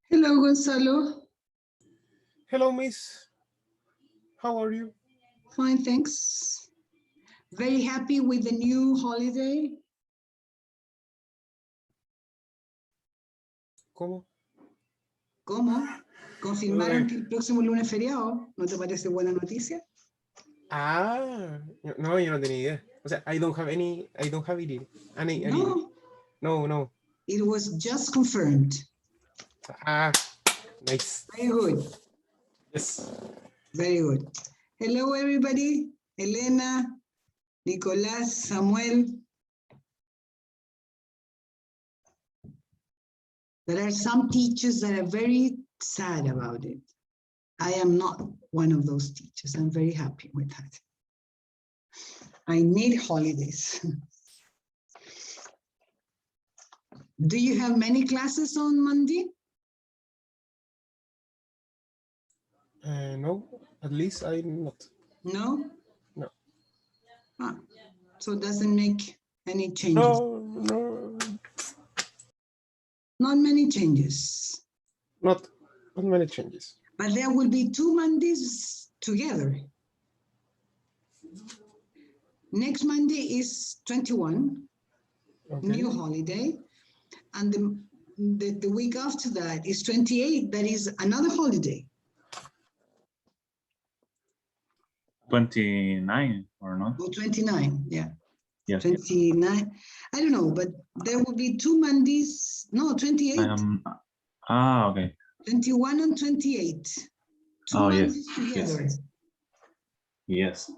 Hello, Gonzalo. Hello, Miss. How are you? Fine, thanks. Very happy with the new holiday. ¿Cómo? ¿Cómo? ¿Confirmaron que el próximo lunes es feriado? ¿No te parece buena noticia? No, yo no tenía idea. O sea, I don't have No, no. it was just confirmed. Nice. Very good. Yes. Very good. Hello, everybody. Elena, Nicolás, Samuel. There are some teachers that are very sad about it. I am not one of those teachers. I'm very happy with that. I need holidays. Do you have many classes on Monday? No, at least I'm not. No? No. So it doesn't make any changes? No. Not many changes. Not many changes. But there will be 2 Mondays together. Next Monday is 21, okay. New holiday. And the week after that is 28, that is another holiday. 29 or not? Oh, 29, yeah. Yes. 29, I don't know, but there will be 2 Mondays, no, 28. Okay. 21 and 28. 2 Mondays together. Yes.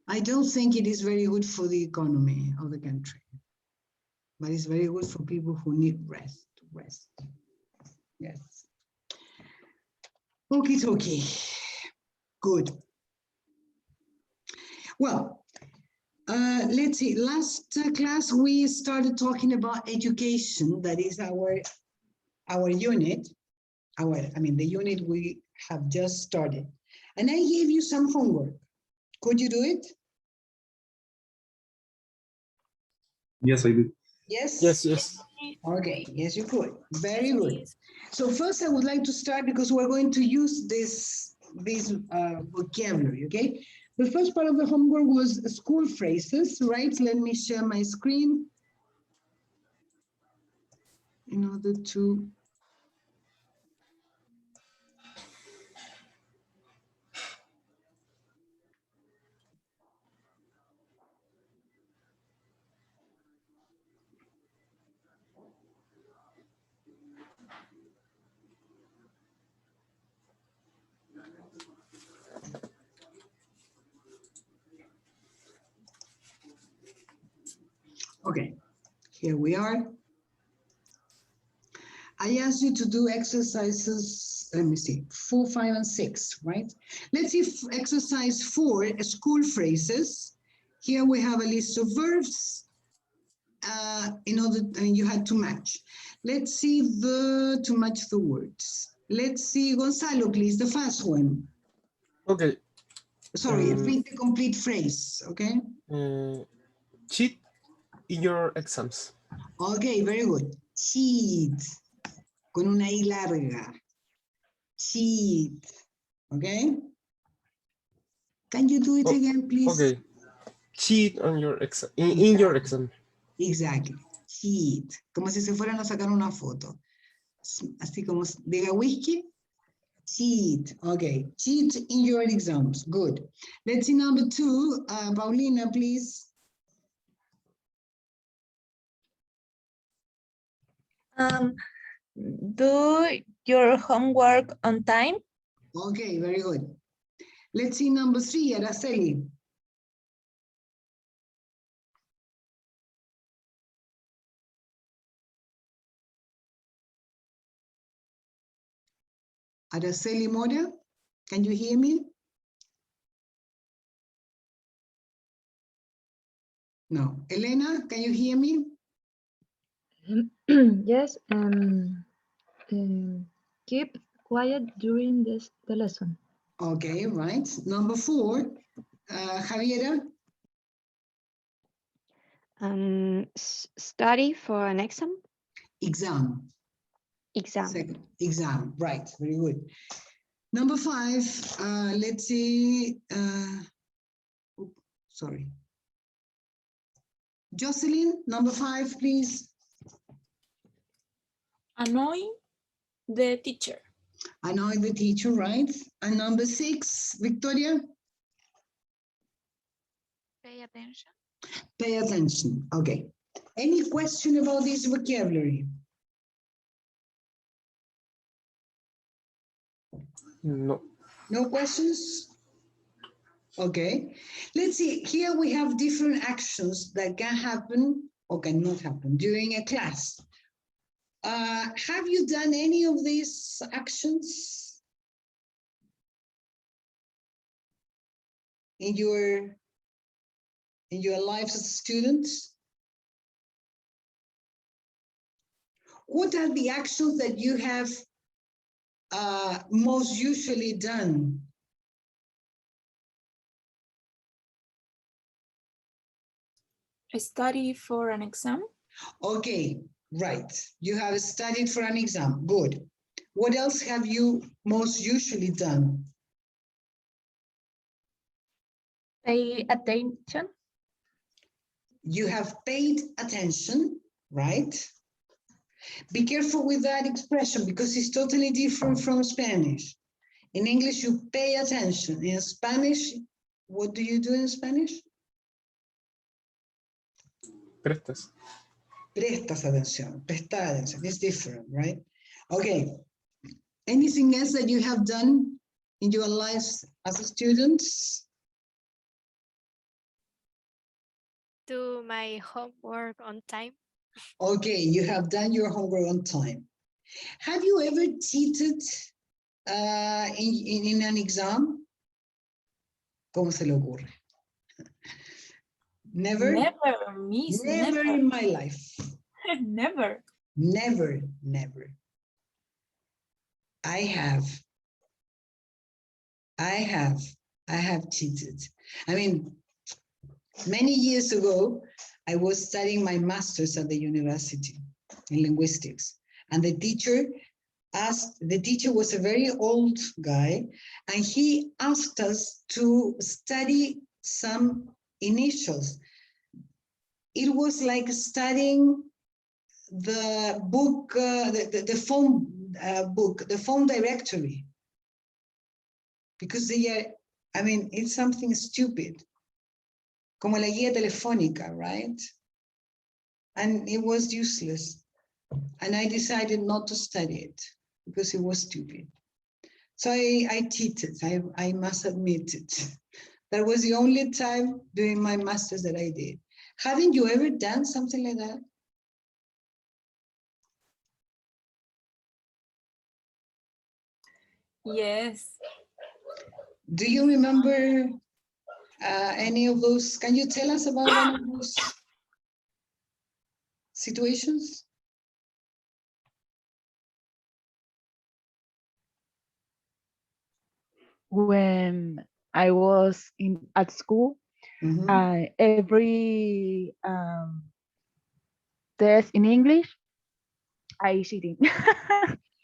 I don't think it is very good for the economy of the country, but it's very good for people who need rest. Yes. Okay. Good. Well, let's see. Last class we started talking about education. That is our unit. The unit we have just started. And I gave you some homework. Could you do it? Yes, I did. Yes? Yes. Okay, yes, you could. Very good. So first I would like to start because we're going to use this vocabulary, okay? The first part of the homework was school phrases, right? Let me share my screen in order to... Okay, here we are. I asked you to do exercises, let me see, 4, 5, and 6, right? Let's see exercise 4, school phrases. Here we have a list of verbs you had to match. Let's see to match the words. Let's see, Gonzalo, please, the first one. Okay. Sorry, read the complete phrase, okay? Cheat in your exams. Okay, very good. Cheat. Con una I larga. Cheat. Okay? Can you do it again, please? Okay. Cheat on your exam. In your exam. Exactly. Cheat. Como si se fueran a sacar una foto. Así como diga whisky. Cheat. Okay. Cheat in your exams. Good. Let's see number 2. Paulina, please. Do your homework on time. Okay, very good. Let's see number 3, Araceli. Araceli Mora, can you hear me? No. Elena, can you hear me? Yes, keep quiet during the lesson. Okay, right. Number 4, Javiera. Study for an exam. Exam. Exam. Second, exam, right, very good. Number 5, let's see, sorry. Jocelyn, number 5, please. Annoy the teacher. Annoy the teacher, right? And number 6, Victoria? Pay attention. Pay attention, okay. Any question about this vocabulary? No. No questions? Okay, let's see, here we have different actions that can happen or cannot happen during a class. Have you done any of these actions in your lives as students? What are the actions that you have most usually done? Study for an exam. Okay, right. You have studied for an exam. Good. What else have you most usually done? Pay attention. You have paid attention, right? Be careful with that expression because it's totally different from Spanish. In English, you pay attention. In Spanish, what do you do in Spanish? Prestas. Prestas atención, prestar atención. It's different, right? Okay. Anything else that you have done in your lives as a student? Do my homework on time. Okay, you have done your homework on time. Have you ever cheated in an exam? ¿Cómo se le ocurre? Never? Never, miss, Never never. in my life. Never. Never, never. I have cheated. I mean, many years ago, I was studying my master's at the university in linguistics. And the teacher was a very old guy, and he asked us to study some initials. It was like studying the book, the phone book, the phone directory. Because they are, I mean, it's something stupid. Como la guía telefónica, right? And it was useless. And I decided not to study it because it was stupid. So I cheated, I must admit it. That was the only time during my master's that I did. Haven't you ever done something like that? Yes. Do you remember any of those? Can you tell us about one of those situations? When I was at school, Mhm. every test in English, I cheating.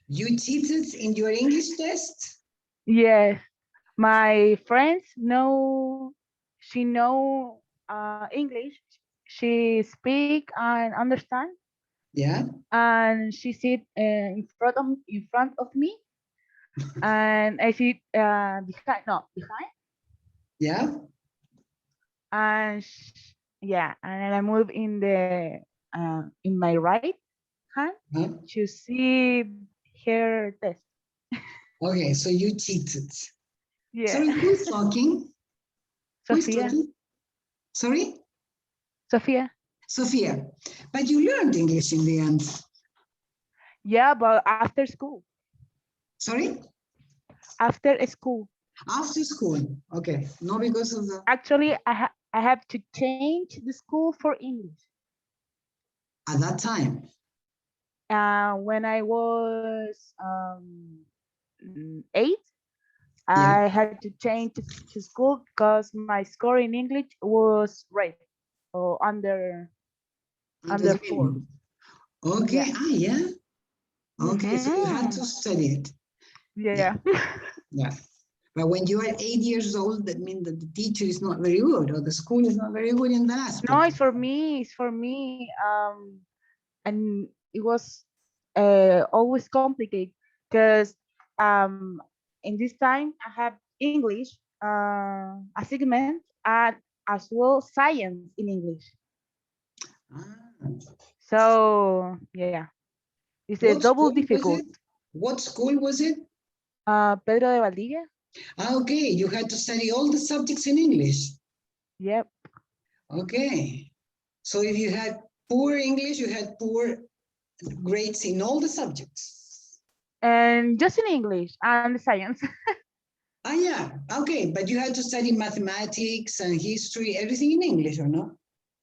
You cheated in your English test? Yes, my friends know, she know English. She speak and understand, Yeah. and she sit in front of me, and I sit behind, Yeah. and yeah, and I move in my right hand Huh? to see her test. Okay, so you cheated. Yeah, Sorry, who's talking? Who is Sophia, talking? Sorry? Sophia. Sophia. But you learned English in the end. Yeah, but after school. Sorry? After school. After school. Okay. No, because of the... Actually, I have to change the school for English. At that time. When I was 8, Yeah. I had to change to school because my score in English was red or under Under the 4. minimum. Okay. Yeah. Ah, yeah. Okay, so you had to study it. Yeah. Yeah. But when you are 8 years old, that means that the teacher is not very good or the school is not very good in that aspect. No, it's for me. It's for me. And it was always complicated because in this time I have English a segment and as well science in English. Ah, So yeah, it's a what double school was difficult. it? What school was it? Pedro de Valdivia. Ah, okay, you had to study all the subjects in English. Yep. Okay. So if you had poor English, you had poor grades in all the subjects. And just in English and science. Ah, yeah. Okay, but you had to study mathematics and history, everything in English, or no?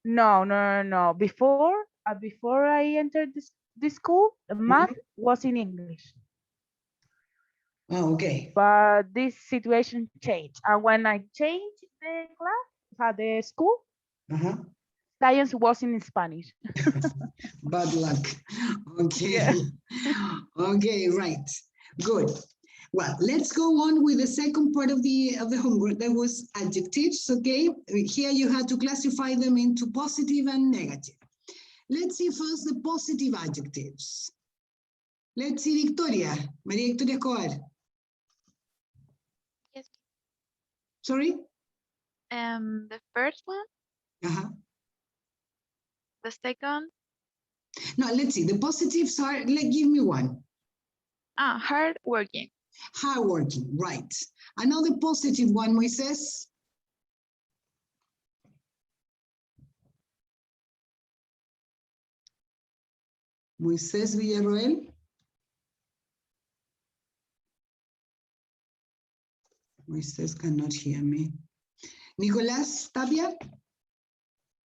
No. Before I entered this school, the math was in English. Oh, okay. But this situation changed. And when I changed the class at the school, Uh-huh. science was in Spanish. Bad luck. Okay. Yeah. Okay, right. Good. Well, let's go on with the second part of the homework. That was adjectives. Okay. Here you had to classify them into positive and negative. Let's see first the positive adjectives. Let's see Victoria, Maria Victoria Escobar. Yes. Sorry. The first one, Uh-huh. the second, No, let's see. The positives are, give me one. hard working. Hardworking, right. Another positive one, Moises. Moises Villarroel. Moises cannot hear me. Nicolas Tapia,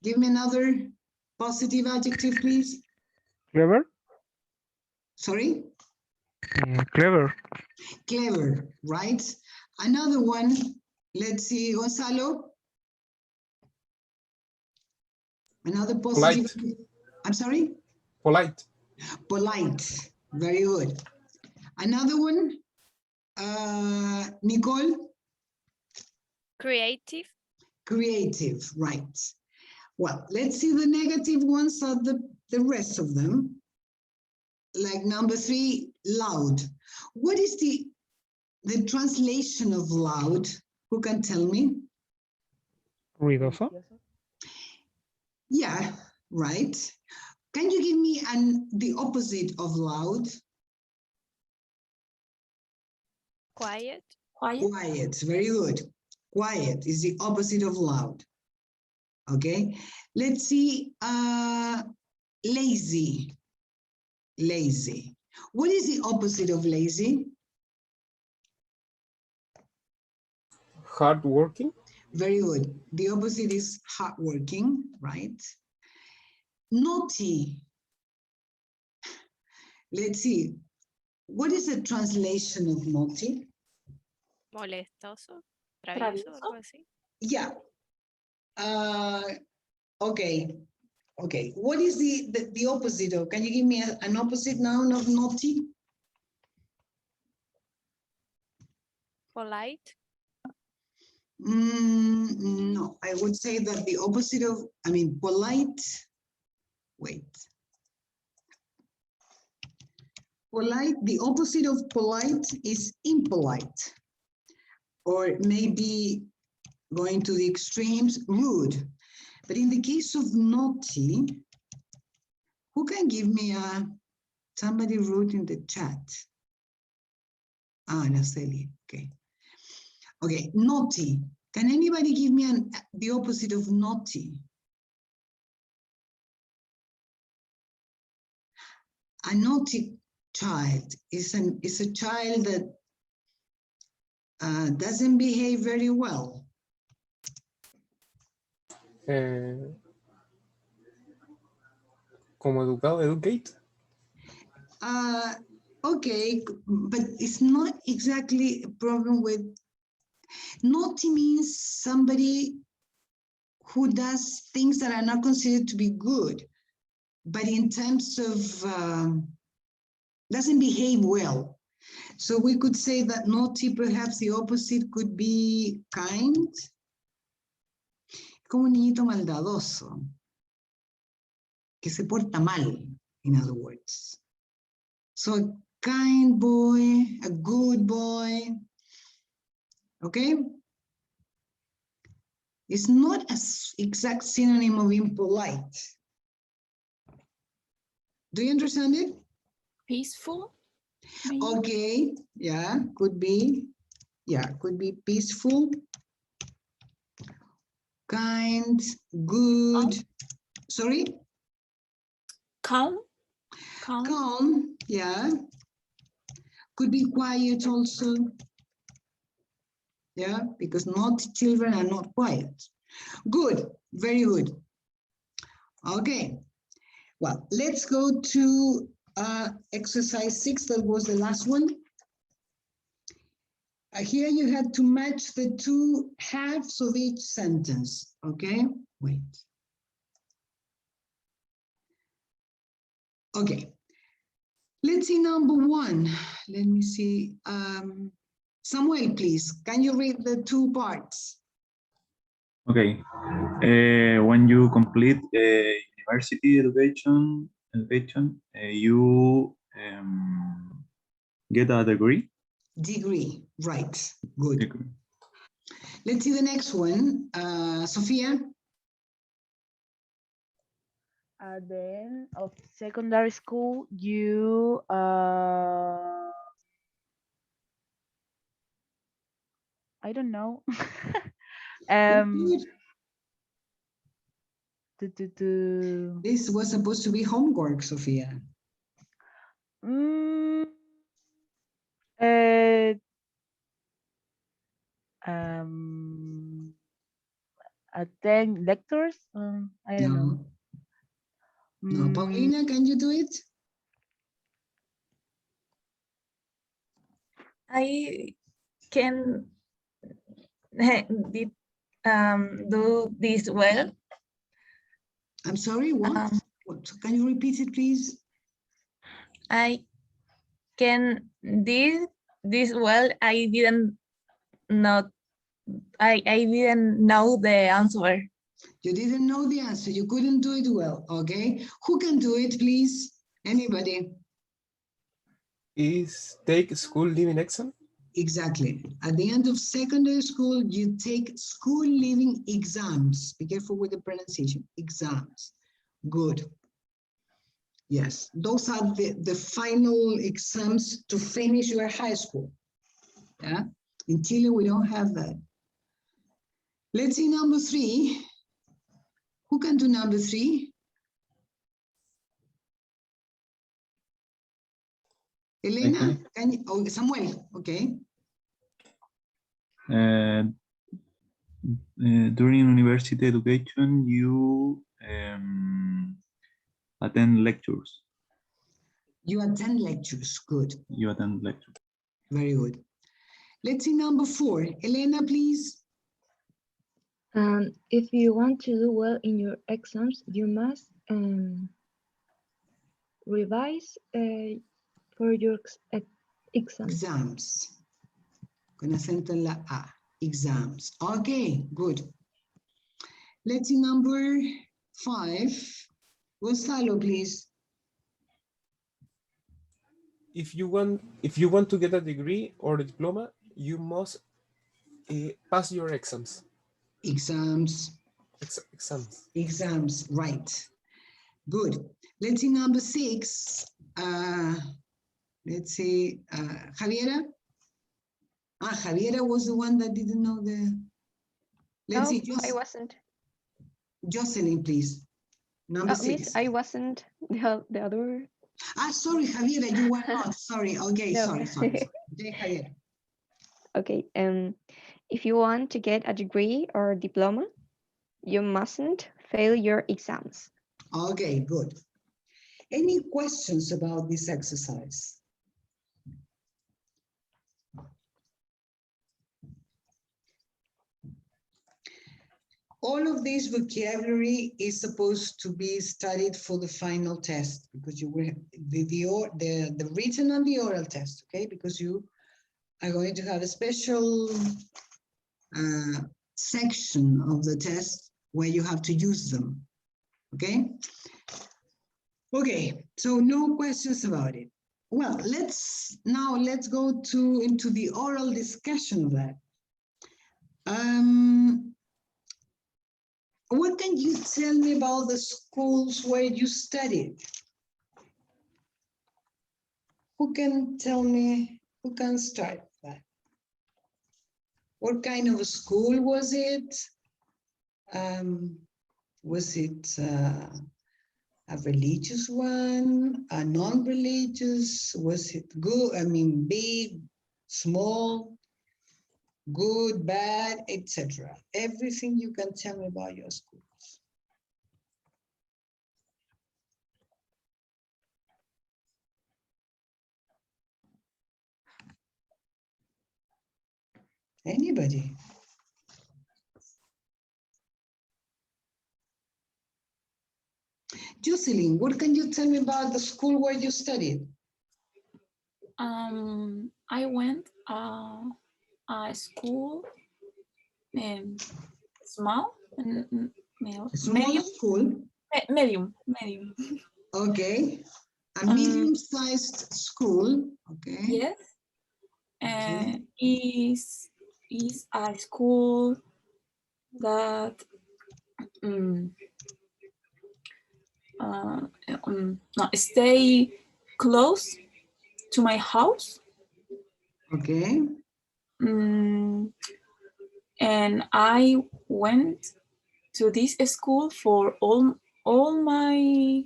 give me another positive adjective, please. Clever. Sorry? Clever. Clever, right? Another one, let's see, Gonzalo. Another positive. Polite. I'm sorry? Polite. Polite, very good. Another one, Nicole. Creative. Creative, right. Well, let's see the negative ones are the rest of them. Like number 3, loud. What is the translation of loud? Who can tell me? Ruidoso. Yeah, right. Can you give me the opposite of loud? Quiet. Quiet. Quiet, very good. Quiet is the opposite of loud. Okay, let's see, lazy. Lazy. What is the opposite of lazy? Hardworking. Very good. The opposite is hardworking, right? Naughty. Let's see. What is the translation of naughty? Molestoso. Travieso. Algo así. Yeah. Okay. Okay. What is the opposite of? Can you give me an opposite noun of naughty? Polite. No, I would say that the opposite of, polite. Wait. Polite, the opposite of polite is impolite. Or maybe going to the extremes, rude. But in the case of naughty, who can give me somebody wrote in the chat? Araceli, okay. Okay, naughty. Can anybody give me the opposite of naughty? A naughty child is a child that doesn't behave very well. Como educado, educate. Okay, but it's not exactly a problem with naughty means somebody who does things that are not considered to be good. But in terms of doesn't behave well. So we could say that naughty, perhaps the opposite could be kind. Como un niñito maldadoso, que se porta mal, in other words. So a kind boy, a good boy, okay? It's not an exact synonym of impolite. Do you understand it? Peaceful. Maybe. Okay, yeah, could be. Yeah, could be peaceful, kind, good. Sorry? Calm. Calm. Calm, yeah. Could be quiet also. Yeah, because naughty children are not quiet. Good, very good. Okay, well, let's go to exercise 6. That was the last one. Here you had to match the two halves of each sentence, okay? Wait. Okay, let's see number 1. Let me see. Samuel, please, can you read the two parts? Okay. When you complete university education, you get a degree. Degree, right, good. Degree. Let's see the next one. Sophia? At the end of secondary school, you I don't know. Good. To This was supposed to be homework, Sophia. mm, uh, attend lectures. I don't know. No, Paulina, can you do it? I can do this well. I'm sorry, what? Can you repeat it, please? I can this well. I didn't know the answer. You didn't know the answer. You couldn't do it well, okay? Who can do it, please? Anybody? Is take school living exam? Exactly. At the end of secondary school, you take school leaving exams. Be careful with the pronunciation. Exams. Good. Yes, those are the final exams to finish your high school. Yeah, in Chile, we don't have that. Let's see number 3. Who can do number 3? Elena? Can you, oh, Samuel, okay. During university education, you attend lectures. You attend lectures, good. You attend lectures. Very good. Let's see number 4. Elena, please. If you want to do well in your exams, you must revise for your exams. Exams. Con acento en la A. Exams. Okay, good. Let's see number 5. Gonzalo, please. If you want to get a degree or a diploma, you must pass your exams. Exams. Exams. Exams, right. Good. Let's see number 6. Let's see, Javiera. Javiera was the one that didn't know the. Let's see. I wasn't. Jocelyn, please. Number 6. Miss, I wasn't the other. Sorry, Javiera, you were not. Sorry. Okay, No. sorry. Okay, Javiera. Okay. If you want to get a degree or diploma, you mustn't fail your exams. Okay, good. Any questions about this exercise? all of this vocabulary is supposed to be studied for the final test, because you will the written and the oral test, okay? Because you are going to have a special section of the test where you have to use them, okay? Okay, so no questions about it. Well, let's go into the oral discussion of that. What can you tell me about the schools where you studied? Who can tell me, who can start that? What kind of a school was it? Was it a religious one, a non-religious? Was it good? I mean, big, small, good, bad, etc. Everything you can tell me about your schools. Anybody? Jocelyn, what can you tell me about the school where you studied? I went a school, small, Small school. medium. Okay. A medium-sized school. Okay. Yes. Okay. Is a school that stay close to my house. Okay. And I went to this school for all my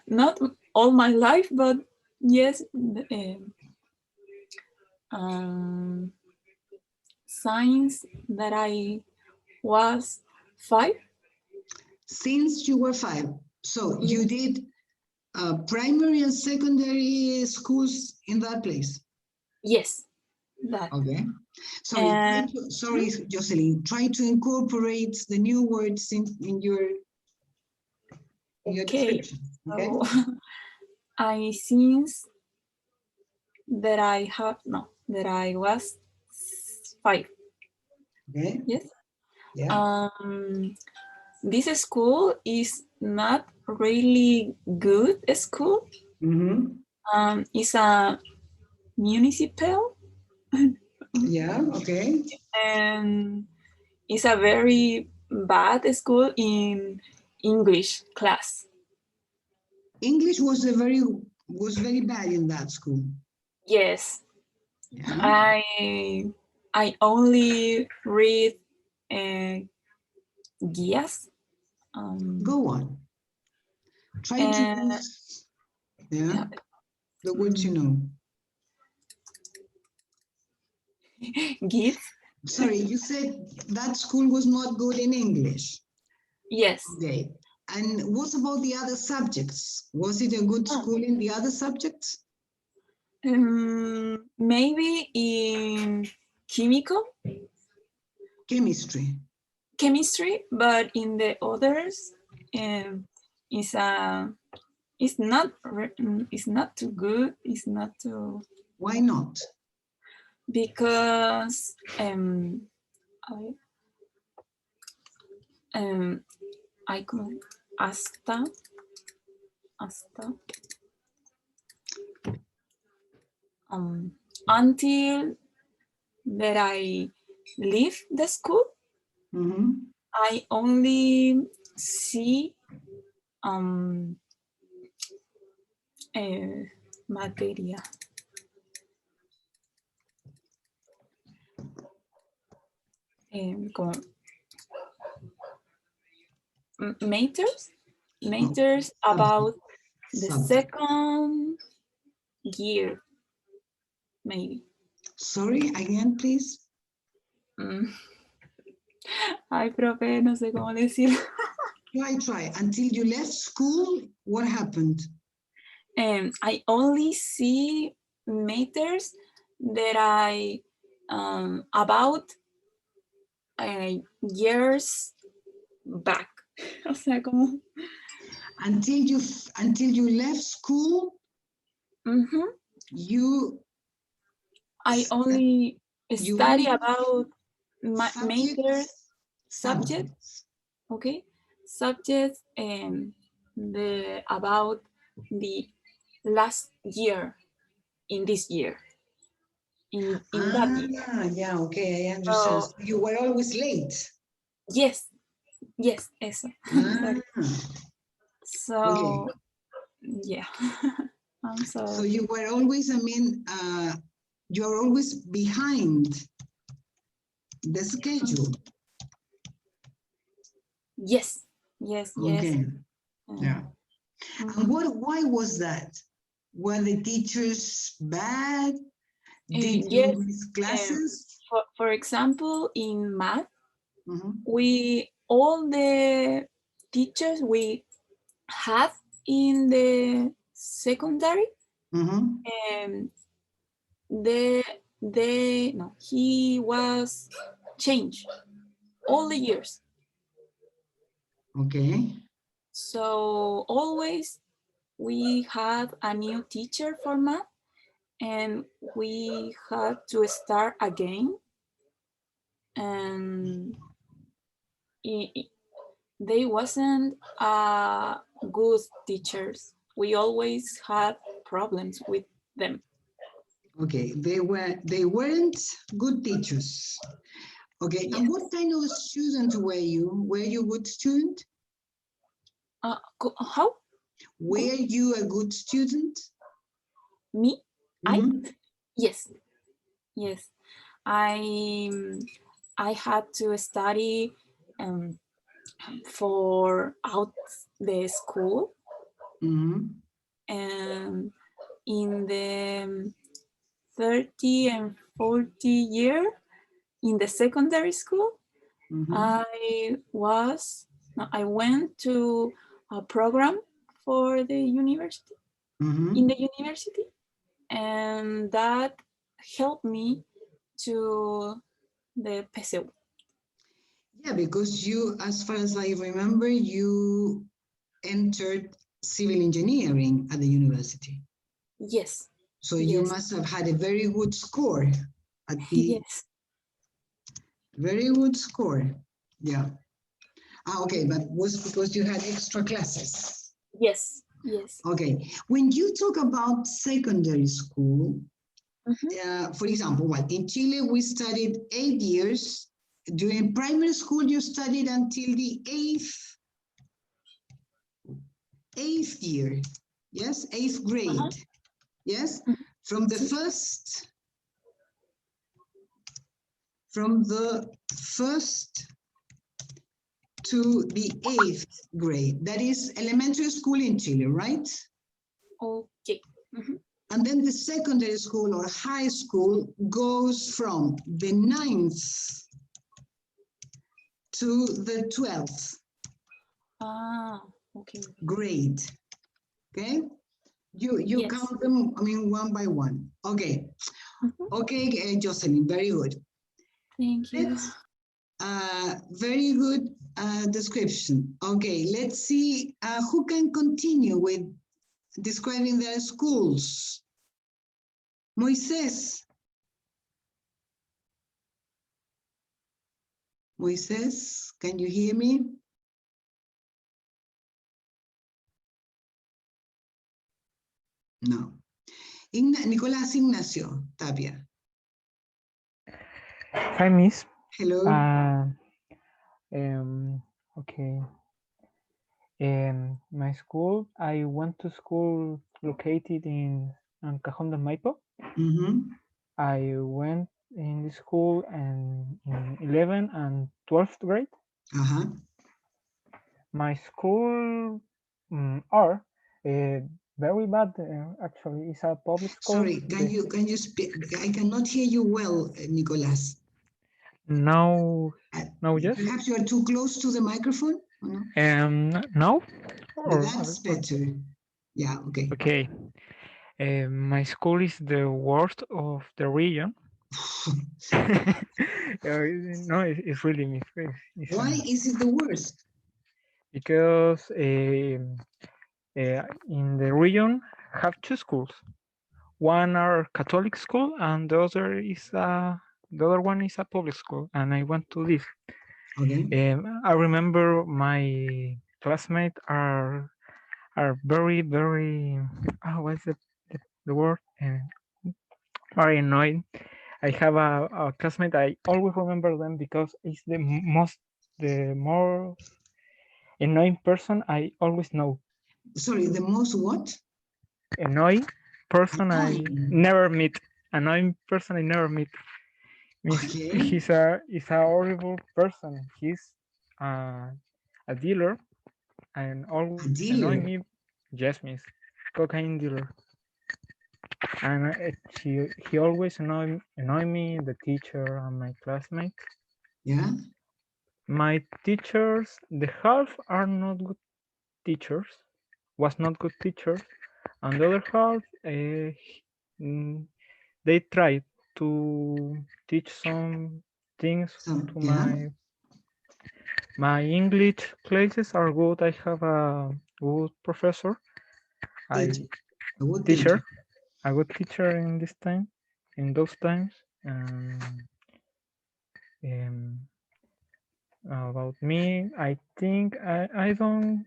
not all my life, but yes, since that I was 5. Since you were 5. So you did primary and secondary schools in that place? Yes. That. Okay. Sorry, Jocelyn, try to incorporate the new words in your description. Okay. So, I since that I was 5. Okay. Yes. Yeah. This school is not really good school. It's a municipal. Yeah. Okay. And it's a very bad school in English class. English was very bad in that school. Yes. Yeah. I only read guías. Go on. Try to use the words you know. Guides. Sorry, you said that school was not good in English. Yes. Okay. And what about the other subjects? Was it a good school in the other subjects? Maybe in chemistry, but in the others, it's not too good. It's not too. Why not? Because I could hasta until that I leave the school. I only see materia. Matters about the second year, maybe. Sorry, again, please. Ay, profe, no sé cómo decir. Try. Until you left school, what happened? I only see matters that I about years back. O sea, como. Until you left school, you I only you study only about major subjects. Okay, subjects and about the last year in this year. In that year. Yeah, okay, I understand. So, You were always late. Yes, eso. Ah, So, okay. yeah. I'm So sorry. you were always, I mean, you're always behind the schedule. Yes. Okay. Yeah. And why was that? Were the teachers bad? Did you Yes. miss classes? For example, in math, all the teachers we had in the secondary, he was changed all the years. Okay. So always we had a new teacher for math, and we had to start again. And they wasn't good teachers. We always had problems with them. Okay, they weren't good teachers. Okay, and what kind of student were you? Were you a good student? How? Were you a good student? Me? Yes. I had to study for out the school, and in the 30 and 40 year in the secondary school, I went to a program for the university, in the university, and that helped me to the PSU. Yeah, because you, as far as I remember, you entered civil engineering at the university. Yes. So you must have had a very good score at the. Yes. Very good score. Yeah. Okay, but was because you had extra classes. Yes. Okay. When you talk about secondary school, for example, in Chile we studied 8 years. During primary school, you studied until the eighth year. Yes, 8th grade. Yes, from the first to the 8th grade. That is elementary school in Chile, right? Okay. And then the secondary school or high school goes from the 9th to the 12th grade. Okay? You count them, I mean, one by one. Okay. Okay, Jocelyn, very good. Thank you. Very good description. Okay, let's see who can continue with describing their schools. Moises. Moises, can you hear me? No. Nicolás Ignacio Tapia. Hi, Miss. Hello. Okay. In my school, I went to school located in Cajón del Maipo. I went in the school in 11th and 12th grade. My school are very bad. Actually, it's a public school. Sorry, can you speak? I cannot hear you well, Nicolás. Now, yes. Perhaps you are too close to the microphone. Now. That's better. Yeah. Okay. Okay. My school is the worst of the region. No, it's really me. Why is it the worst? Because in the region have two schools. One are Catholic school, and the other one is a public school. And I went to this. Okay. I remember my classmates are very what's the word? Very annoying. I have a classmate. I always remember them because it's the more annoying person I always know. Sorry, the most what? Annoying person I Annoying. never meet. Annoying person I never meet. Means Okay. he's a horrible person. He's a dealer and always A annoy dealer. me. Yes, miss, cocaine dealer. And he always annoy me, the teacher and my classmates. Yeah. My teachers, the half are not good teachers, was not good teachers, and the other half, they tried to teach some things to Yeah. my English classes are good. I have a good professor, Teacher. A good teacher, teacher. a good teacher in those times. About me, I think I don't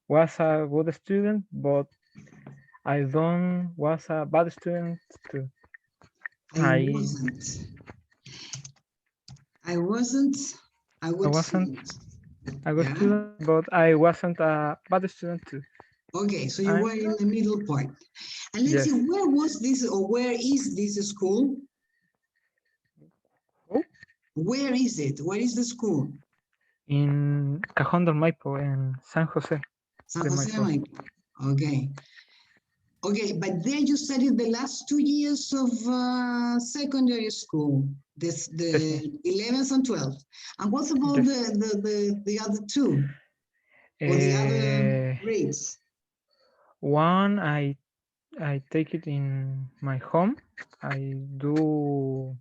was a good student, but I don't was a bad student too. I wasn't. I wasn't a good wasn't student. a good Yeah. student, but I wasn't a bad student too. Okay, so you were in the middle part. And let's see, where was this or where is this school? Oh. Where is it? Where is the school? In Cajón del Maipo in San Jose. San Jose de Maipo. Okay. Okay, but there you studied the last 2 years of secondary school, the 11th and 12th. And what about the other two? Or the other grades? One, I take it in my home. I do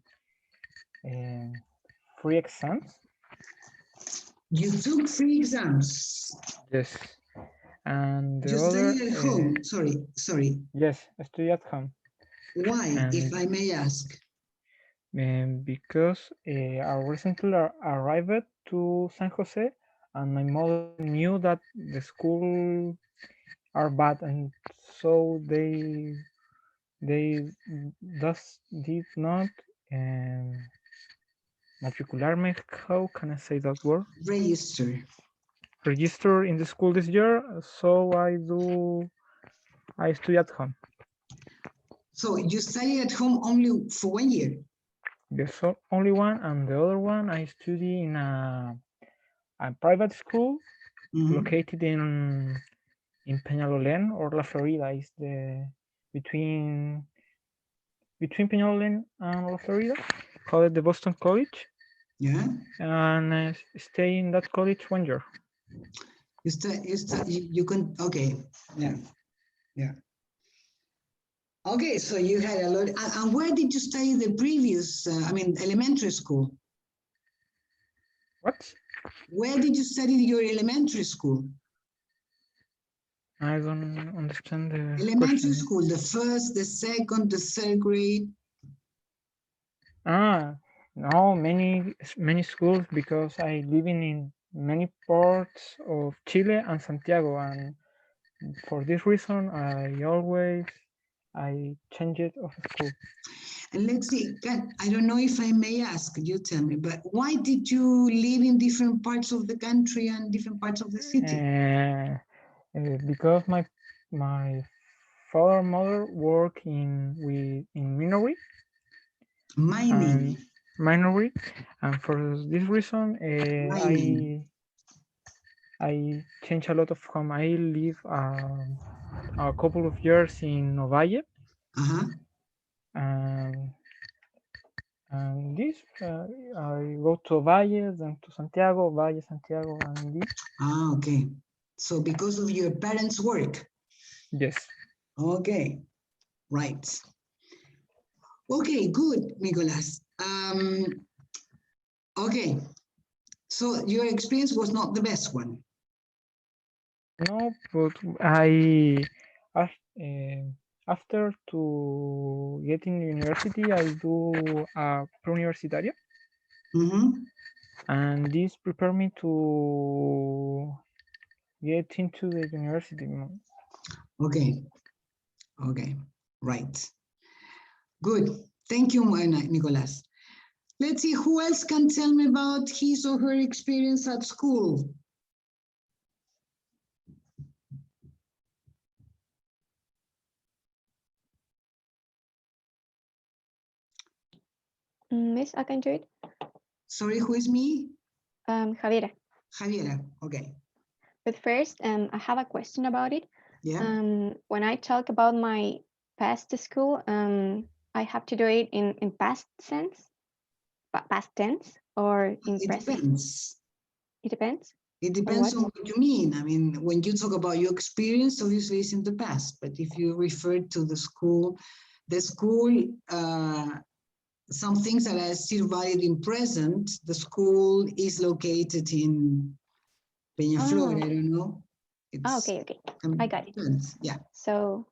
free exams. You took free exams? Yes. And the you other, studied at home? Sorry. Yes, I study at home. Why, if I may ask? Because I recently arrived to San Jose, and my mother knew that the school are bad, and so they did not matricularme. How can I say that word? Register in the school this year. So I study at home. So you study at home only for 1 year? Yes, so only one, and the other one I study in a private school located in Peñalolén or La Florida. Is the between Peñalolén and La Florida, called the Boston College. Yeah. And I stay in that college 1 year. You can, okay, yeah. Okay, so you had a lot. And where did you study the previous, elementary school? What? Where did you study your elementary school? I don't understand the elementary question. School, the first, the second, the third grade. No, many schools, because I living in many parts of Chile and Santiago, and for this reason I change it of school. And let's see, I don't know if I may ask, you tell me, but why did you live in different parts of the country and different parts of the city? Because my father and mother work in minery. Minery, and for this reason, I change a lot of home. I live a couple of years in Ovalle. And this, I go to Ovalle, then to Santiago, Ovalle, Santiago, and this. Okay. So because of your parents' work? Yes. Okay, right. Okay, good, Nicolas. Okay, so your experience was not the best one. No, but after to get in university, I do a pre-universitario, and this prepare me to get into the university. Okay, okay, right. Good. Thank you, Nicolas. Let's see who else can tell me about his or her experience at school. Miss, I can do it. Sorry, who is me? Javiera. Javiera, okay. But first, I have a question about it. Yeah. When I talk about my past school, I have to do it in past sense, past tense, or in It present? depends. It depends? It depends on what you mean. I mean, when you talk about your experience, obviously it's in the past. But if you refer to the school, some things that are still valid in present, the school is located in Peñaflor, I don't know. Okay. I got it. Yeah. So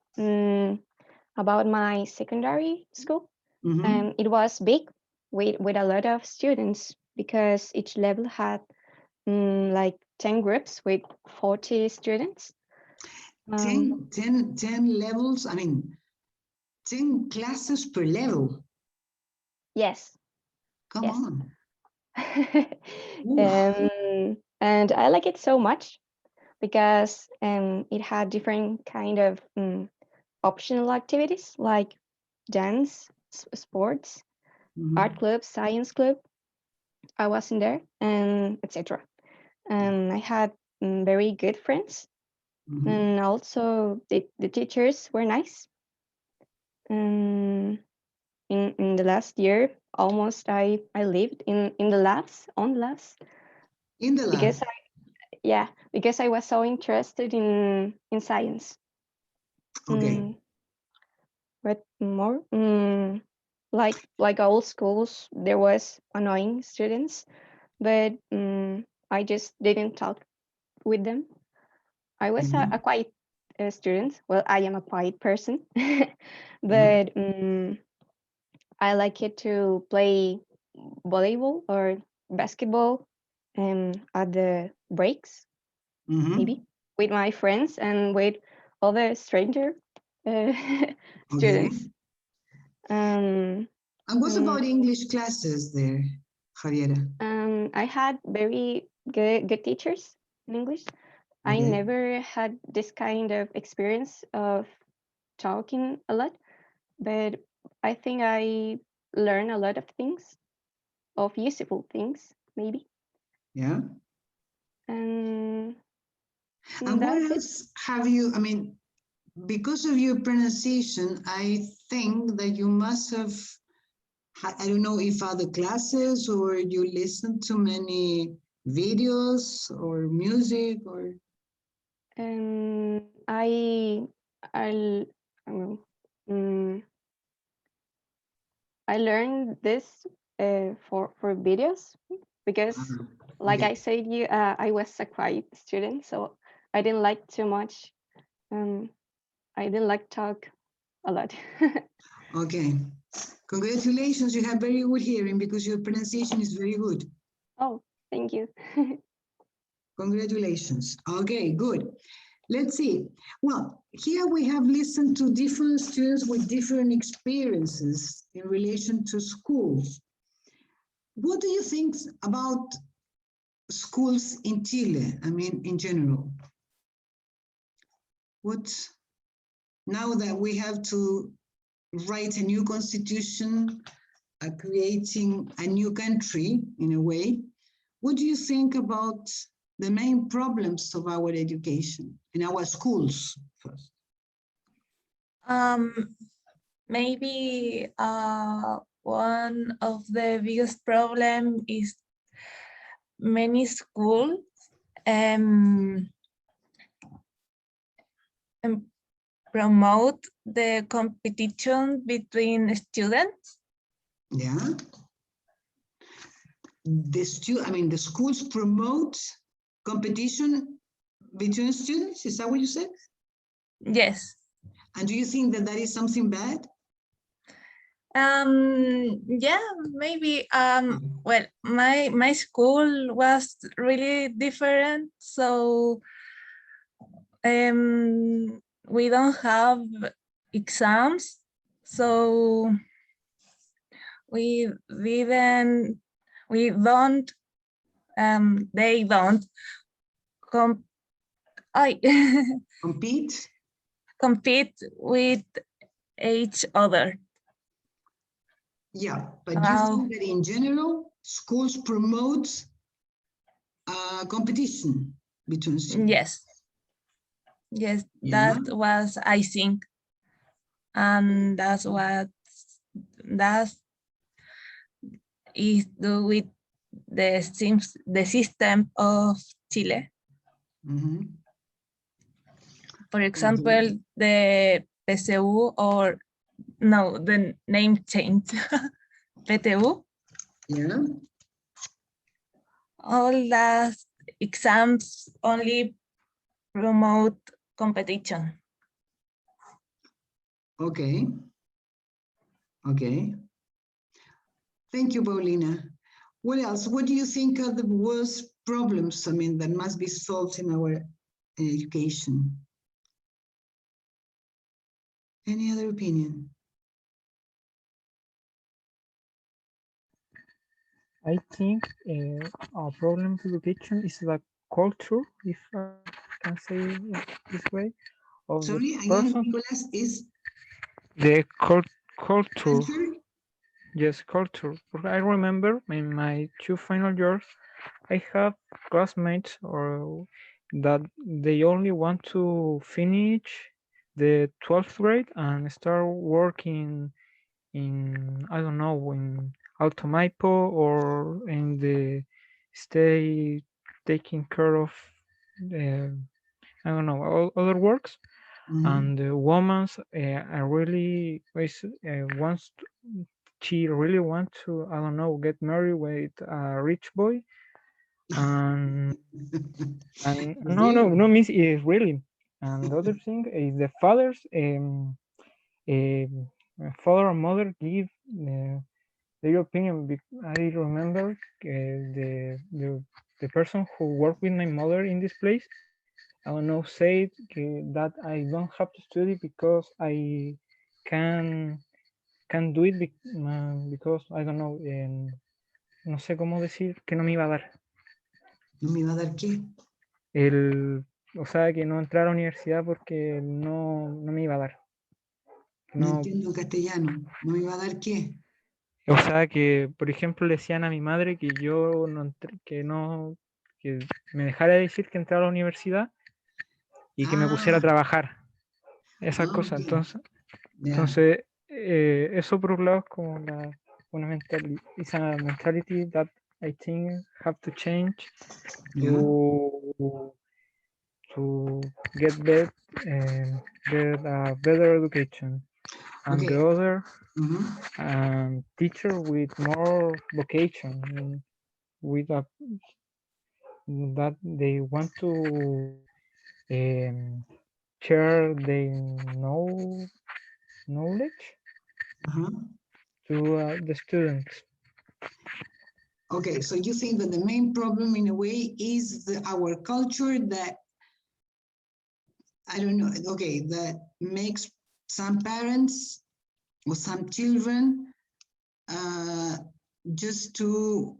about my secondary school, Mm-hmm. it was big with a lot of students because each level had like 10 groups with 40 students. 10 levels, I mean, 10 classes per level. Yes. Come on. And I like it so much because it had different kind of optional activities like dance, sports, art club, science club. I was in there, and etc. And I had very good friends, and also the teachers were nice. In the last year, almost I lived in the labs, on labs. In the lab. Because I was so interested in science. Okay. But more like all schools, there was annoying students, but I just didn't talk with them. I was a quiet student. Well, I am a quiet person, but I like it to play volleyball or basketball at the breaks, maybe with my friends and with other stranger students. And what about English classes there, Javiera? I had very good teachers in English. I never had this kind of experience of talking a lot, but I think I learned a lot of things, of useful things, maybe. Yeah. And what else have you, I mean, because of your pronunciation, I think that you must have, I don't know if other classes or you listen to many videos or music or. I learned this for videos because, like I said, I was a quiet student, so I didn't like too much. I didn't like talk a lot. Okay. Congratulations, you have very good hearing because your pronunciation is very good. Oh, thank you. Congratulations. Okay, good. Let's see. Well, here we have listened to different students with different experiences in relation to schools. What do you think about schools in Chile? I mean, in general. Now that we have to write a new constitution, creating a new country in a way, what do you think about the main problems of our education in our schools first? Maybe one of the biggest problem is many schools promote the competition between students. Yeah. The schools promote competition between students. Is that what you said? Yes. And do you think that that is something bad? Yeah, maybe. Well, my school was really different, so we don't have exams, so they don't compete with each other. Yeah, but you think that in general, schools promote competition between students? Yes, Yeah. that was, I think, and that is do with the system of Chile. Mm-hmm. For example, the PSU, or no, the name change, PTU. Yeah. All those exams only promote competition. Okay. Okay. Thank you, Paulina. What else? What do you think are the worst problems, that must be solved in our education? Any other opinion? I think a problem to education is the culture, if I can say it this way, of Sorry, the again, person. Nicolas, is The culture. culture? Yes, culture. I remember in my 2 final years, I have classmates or that they only want to finish the 12th grade and start working in, I don't know, in Alto Maipo or in the stay taking care of, I don't know, all other works. And the woman she really wants to, I don't know, get married with a rich boy. And no means it really. And the other thing is the fathers, father and mother give their opinion. I remember the person who worked with my mother in this place, I don't know, said that I don't have to study because I can do it because I don't know, no sé cómo decir, que no me iba a dar. ¿No me iba a dar qué? O sea, que no entrar a la universidad porque no me iba a dar. No entiendo en castellano. ¿No me iba a dar qué? O sea, que por ejemplo le decían a mi madre que yo que me dejara de decir que entrara a la universidad y que me pusiera a trabajar. Esa cosa. Okay. Entonces, eso por un lado es como una mentality that I think have to change to get a better education. And the other teacher with more vocation, with that they want to share their knowledge to the students. Okay, so you think that the main problem in a way is our culture that, I don't know, okay, that makes some parents or some children just to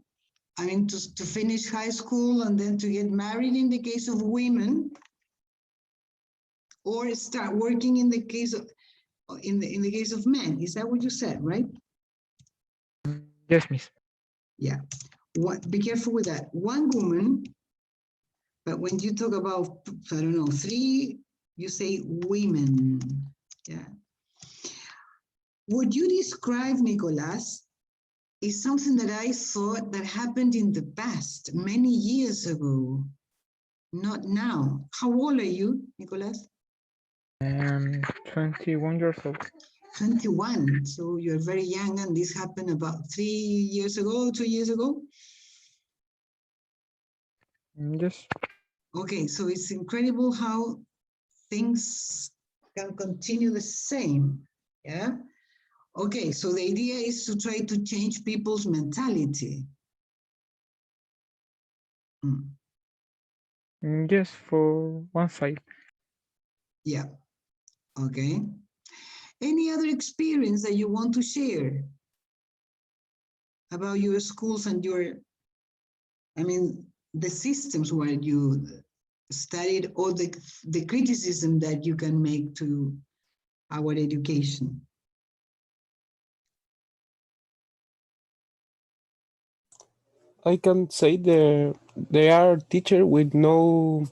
finish high school and then to get married in the case of women, or start working in the case of men. Is that what you said, right? Yes, miss. Yeah. Be careful with that. One woman, but when you talk about, I don't know, 3, you say women. Yeah. What you describe, Nicolas, is something that I thought that happened in the past, many years ago, not now. How old are you, Nicolas? I'm 21 years old. 21. So you're very young, and this happened about 3 years ago, 2 years ago. Yes. Okay, so it's incredible how things can continue the same. Yeah. Okay, so the idea is to try to change people's mentality. Yes, for one side. Yeah. Okay. Any other experience that you want to share about your schools and your, the systems where you studied, or the criticism that you can make to our education? I can say they are teacher with no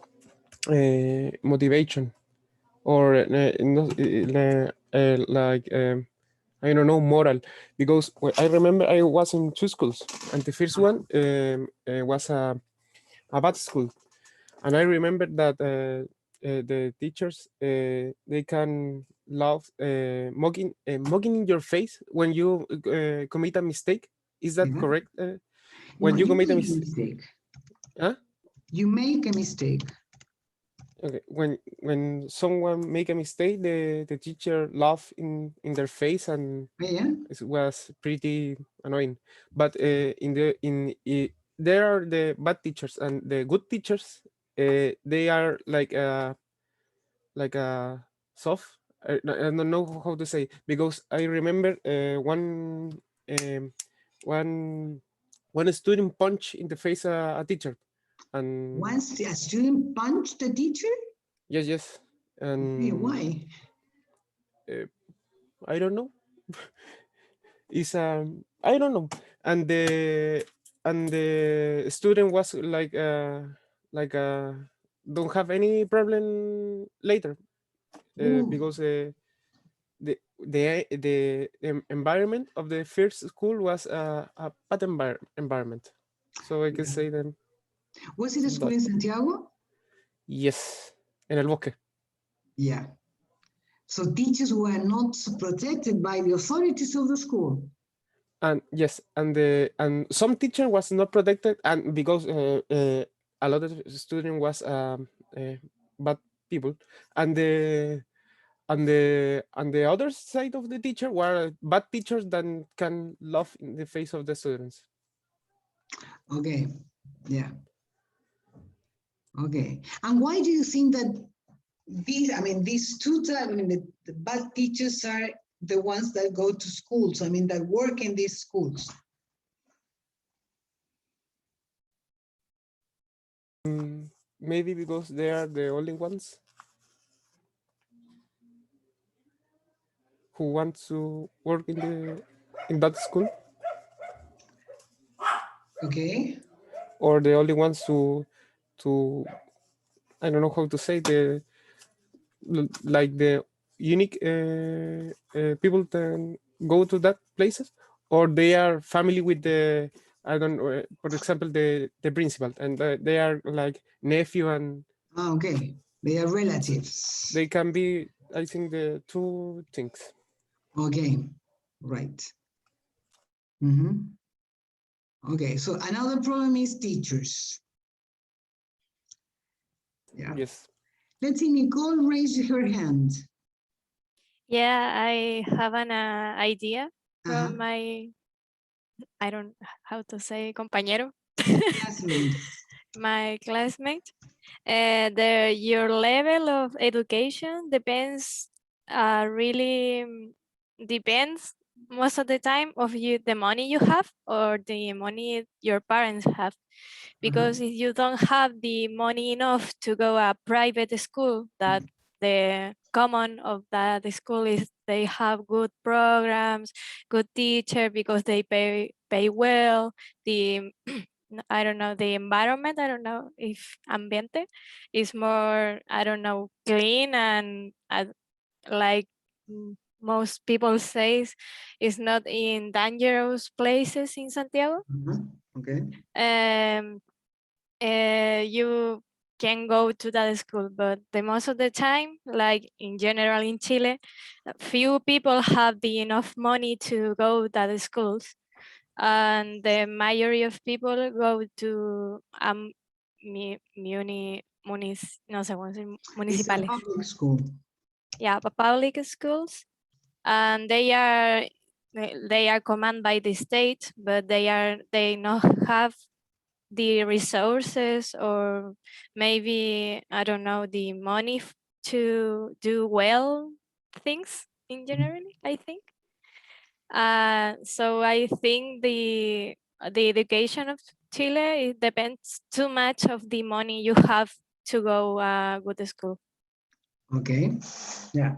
motivation, or like I don't know, moral, because I remember I was in two schools, and the first one was a bad school, and I remember that the teachers they can love mocking in your face when you commit a mistake. Is that correct? When No, you you commit a make a mistake, mistake. huh? You make a mistake. Okay, when someone make a mistake, the teacher laugh in their face, and Yeah. it was pretty annoying. But there are the bad teachers and the good teachers. They are like a soft. I don't know how to say, because I remember um, one one student punch in the face a teacher, and Once a student punched the teacher? yes, Okay, and why? I don't know. Is I don't know, and the student was like don't have any problem later, Ooh, because the environment of the first school was a bad environment, so I can yeah. say them Was it a school that in Santiago? yes, en el bosque. Yeah. So teachers were not protected by the authorities of the school. And yes, and some teacher was not protected, and because a lot of student was bad people, and the other side of the teacher were bad teachers that can laugh in the face of the students. Okay, yeah. Okay. And why do you think that these two types, the bad teachers are the ones that go to schools, that work in these schools? Maybe because they are the only ones who want to work in that school, Okay. or the only ones to I don't know how to say, like the unique people that go to that places, or they are family with the, I don't know, for example, the principal, and they are like nephew, and Okay. They are relatives. they can be, I think, the two things. Okay. Right. Mm-hmm. Okay. So another problem is teachers. Yeah. Yes. Let's see, Nicole raised her hand. Yeah, I have an idea Uh-huh. from my, I don't how to say, compañero, Classmates. my classmate. Your level of education depends, really depends most of the time of the money you have or the money your parents have. Because if you don't have the money enough to go a private school, that the common of that school is they have good programs, good teacher, because they pay well. The I don't know, the environment, I don't know if ambiente is more, I don't know, clean, and like most people says, is not in dangerous places in Santiago. Okay. You can go to that school, but the most of the time, like in general in Chile, few people have the enough money to go to that schools, and the majority of people go to no sé cómo decir, It's a municipales. public school. Yeah, but public schools, and they are commanded by the state, but they not have the resources, or maybe, I don't know, the money to do well things in general, I think. So I think the education of Chile, it depends too much of the money you have to go go to school. Okay, yeah,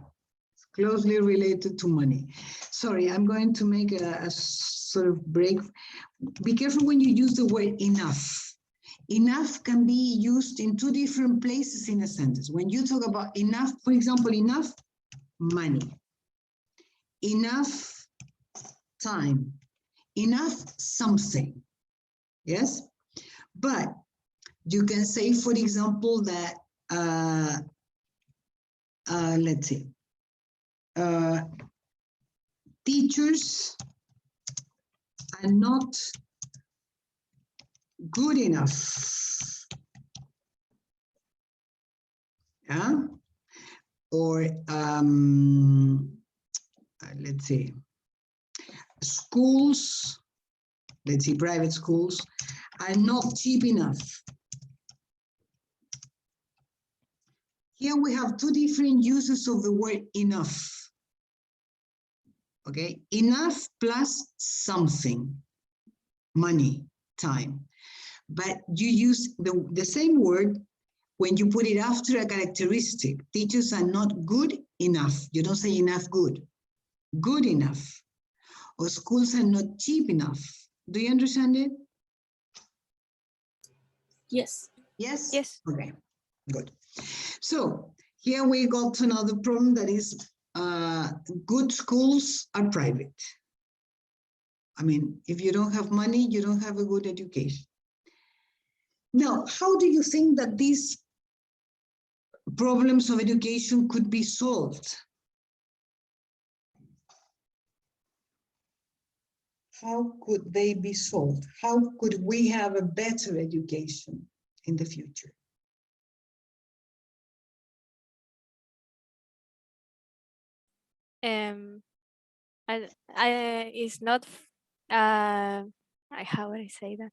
it's closely related to money. Sorry, I'm going to make a sort of break. Be careful when you use the word enough. Enough can be used in two different places in a sentence. When you talk about enough, for example, enough money, enough time, enough something, yes? But you can say, for example, that, let's see, teachers are not good enough. Yeah? Or let's see, schools, let's see, private schools are not cheap enough. Here we have two different uses of the word enough. Okay, enough plus something, money, time. But you use the same word when you put it after a characteristic. Teachers are not good enough. You don't say enough good. Good enough. Or schools are not cheap enough. Do you understand it? Yes. Yes? Yes. Okay, good. So here we got to another problem, that is good schools are private. I mean, if you don't have money, you don't have a good education. Now, how do you think that these problems of education could be solved? How could they be solved? How could we have a better education in the future? It's not how would I say that?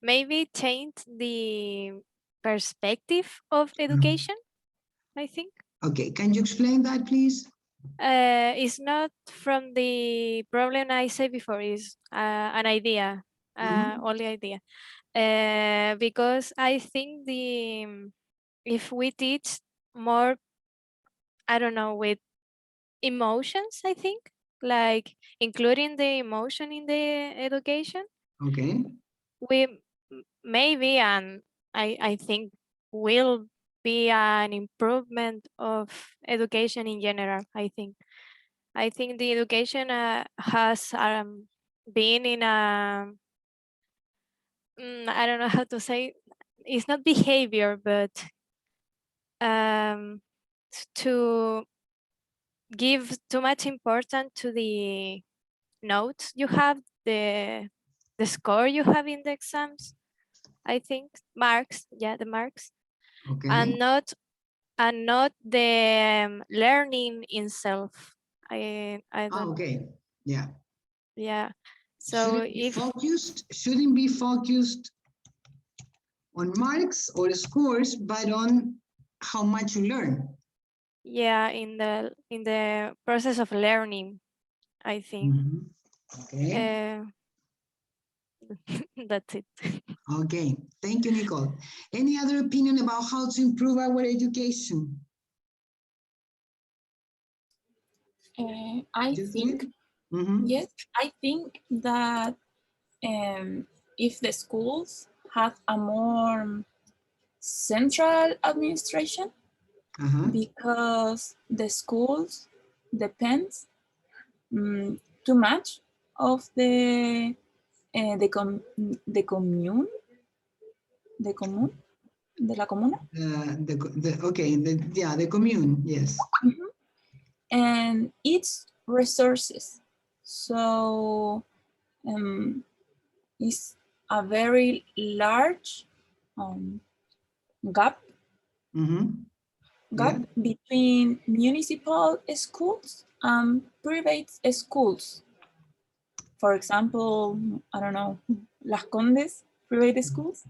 Maybe change the perspective of education, I think. Okay, can you explain that, please? It's not from the problem I said before, is an idea, only idea. Because I think if we teach more, I don't know, with emotions, I think, like including the emotion in the education, Okay. we maybe, and I think will be an improvement of education in general. I think the education has been in a I don't know how to say, it's not behavior, but to give too much importance to the notes you have, the score you have in the exams, I think, marks, yeah, the marks, Okay. and not the learning itself. I don't. Okay. Yeah. Yeah. So shouldn't be focused on marks or scores, but on how much you learn. Yeah, in the process of learning, I think. Okay. That's it. Okay. Thank you, Nicole. Any other opinion about how to improve our education? I think, yes, I think that if the schools have a more central administration, because the schools depends too much of the commune, de la comuna. The commune, yes. And its resources. So it's a very large gap Yeah. between municipal schools and private schools. For example, I don't know, Las Condes private schools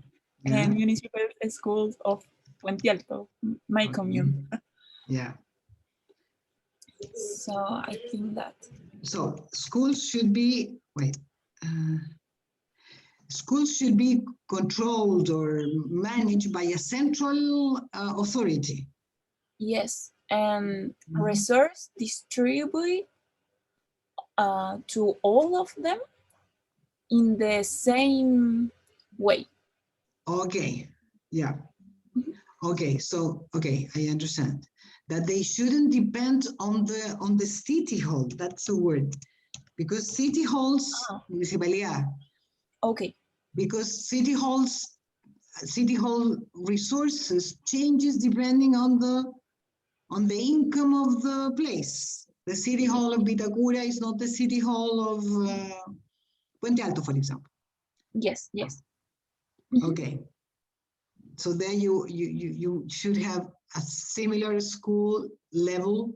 and municipal schools of Puente Alto, my commune. Yeah. So I think that. So schools should be, schools should be controlled or managed by a central authority. Yes, and resource distribute to all of them in the same way. Okay, yeah. Okay, so I understand that they shouldn't depend on the city hall. That's the word, because city halls, municipalidad. Okay. Because city hall resources changes depending on the income of the place. The city hall of Vitacura is not the city hall of Puente Alto, for example. Yes, yes. Okay. So then you should have a similar school level,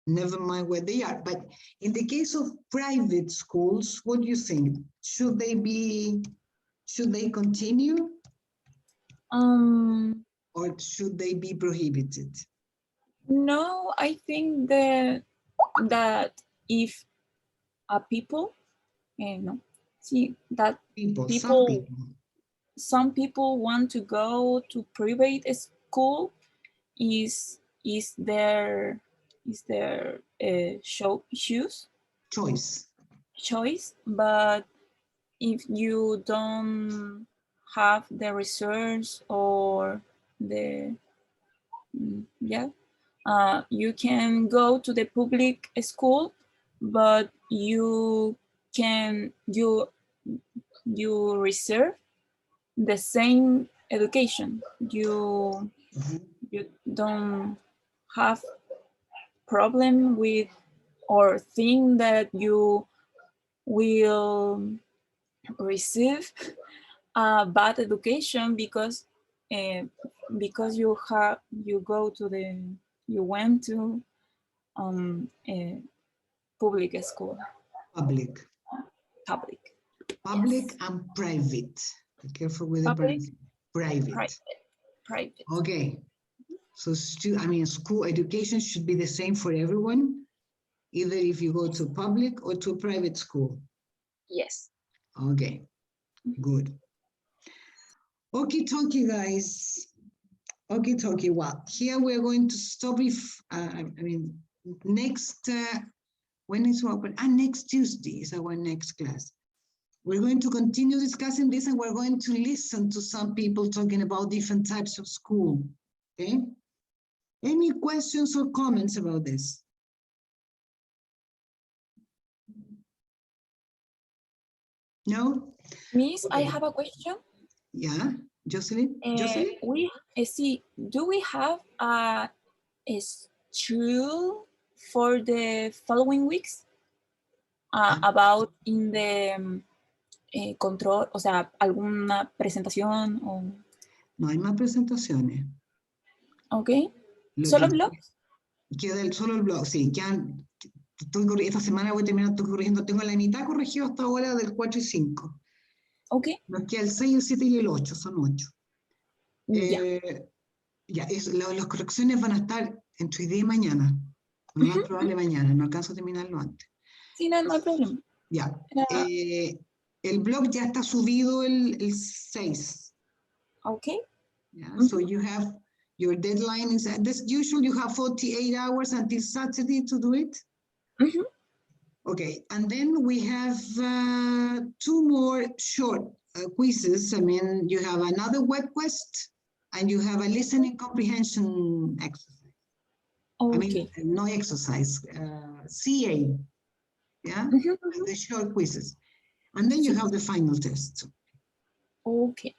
never mind where they are. But in the case of private schools, what do you think? Should they continue? Or should they be prohibited? No, I think that if a people, no, see that some people want to go to private school is their choice, but if you don't have the resource or the you can go to the public school, but you reserve the same education. You don't have problem with or think that you will receive a bad education because you went to a public school. Public Yes. and private. Be careful with the private. Okay. So school education should be the same for everyone, either if you go to public or to a private school. Yes. Okay, good. Okie dokie, guys. Okie dokie. Well, here we're going to stop if, next, when is open? Next Tuesday is our next class. We're going to continue discussing this and we're going to listen to some people talking about different types of school. Okay? Any questions or comments about this? No? Miss, I have a question. Yeah, Jocelyn? Do we have a schedule for the following weeks about in the control, o sea, alguna presentación o... No hay más presentaciones. Ok. ¿Solo blogs? Queda solo el blog, sí. Esta semana voy a terminar corrigiendo. Tengo la mitad corregido hasta ahora del 4 y 5. Ok. Nos queda el 6, el 7 y el 8, son 8. Las correcciones van a estar entre hoy día y mañana. Lo más probable mañana, no alcanzo a terminarlo antes. Sí, no hay problema. Ya. El blog ya está subido el 6. Ok. Yeah, so you have, your deadline is, this usually you have 48 hours until Saturday to do it. Okay, and then we have 2 more short quizzes. I mean, you have another web quest and you have a listening comprehension exercise. Okay. I mean, no exercise, CA, yeah, the short quizzes. And then you have the final test. Okay.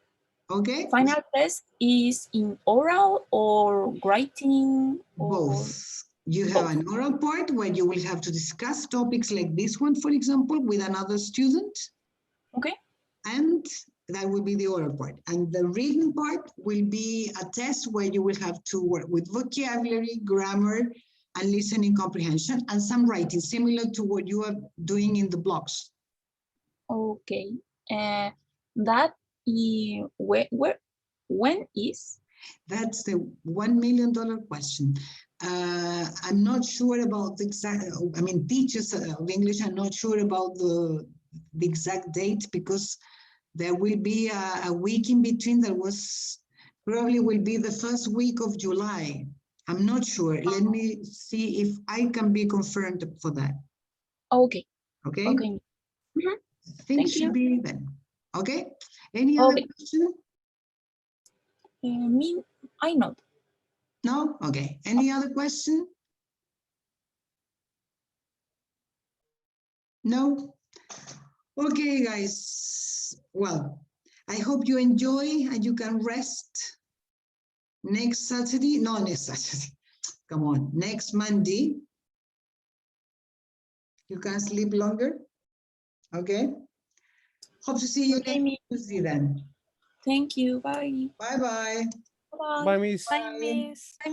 Okay? Final test is in oral or writing? Or Both. You have an oral part where you will have to discuss topics like this one, for example, with another student. Okay. And that will be the oral part. And the written part will be a test where you will have to work with vocabulary, grammar, and listening comprehension, and some writing, similar to what you are doing in the blogs. Okay. That when is? That's the $1 million question. I'm not sure about the exact, I mean, teachers of English are not sure about the exact date, because there will be a week in between that was probably will be the first week of July. I'm not sure. Let me see if I can be confirmed for that. Okay. Okay. Okay. Mhm. I think Thank should you. be then. Okay. Any other question? Me, I know. No? Okay. Any other question? No? Okay, guys. Well, I hope you enjoy and you can rest next Saturday. No, next Saturday. Come on. Next Monday. You can sleep longer. Okay. Hope to see you Okay, next Tuesday then. Thank you. Bye. Bye-bye. Bye. Bye, Miss. Bye, Miss. Bye.